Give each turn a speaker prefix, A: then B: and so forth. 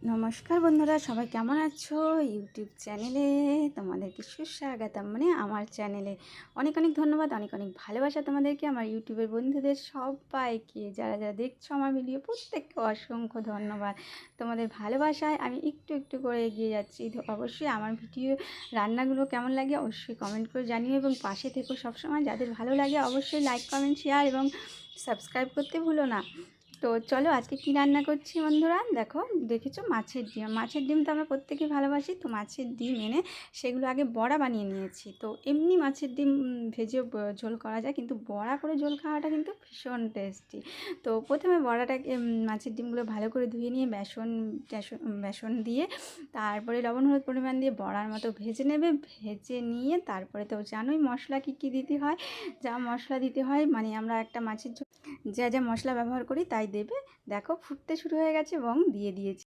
A: নমস্কার বন্ধুরা, সবাই কেমন আছো? ইউটিউব চ্যানেলে তোমাদেরকে সুস্বাগতম, মানে আমার চ্যানেলে অনেক অনেক ধন্যবাদ, অনেক অনেক ভালোবাসা তোমাদেরকে, আমার ইউটিউবের বন্ধুদের সবাইকে, যারা যারা দেখছো আমার ভিডিও প্রত্যেককে অসংখ্য ধন্যবাদ। তোমাদের ভালোবাসায় আমি একটু একটু করে এগিয়ে যাচ্ছি। তো অবশ্যই আমার ভিডিও রান্নাগুলো কেমন লাগে অবশ্যই কমেন্ট করে জানিও, এবং পাশে থেকো সবসময়। যাদের ভালো লাগে অবশ্যই লাইক, কমেন্ট, শেয়ার এবং সাবস্ক্রাইব করতে ভুলো না। তো চলো আজকে কি রান্না করছি বন্ধুরা, দেখো, দেখেছো মাছের ডিম। মাছের ডিম তো আমরা প্রত্যেকেই ভালোবাসি। তো মাছের ডিম এনে সেগুলো আগে বড়া বানিয়ে নিয়েছি। তো এমনি মাছের ডিম ভেজেও ঝোল করা যায়, কিন্তু বড়া করে ঝোল খাওয়াটা কিন্তু ভীষণ টেস্টি। তো প্রথমে বড়াটাকে মাছের ডিমগুলো ভালো করে ধুয়ে নিয়ে বেসন দিয়ে তারপরে লবণ হলুদ পরিমাণ দিয়ে বড়ার মতো ভেজে নেবে। ভেজে নিয়ে তারপরে তো জানোই মশলা কী কী দিতে হয়। যা মশলা দিতে হয়, মানে আমরা একটা মাছের যা যা মশলা ব্যবহার করি তাই দেবে। দেখো ফুটতে শুরু হয়ে গেছে এবং দিয়ে দিয়েছি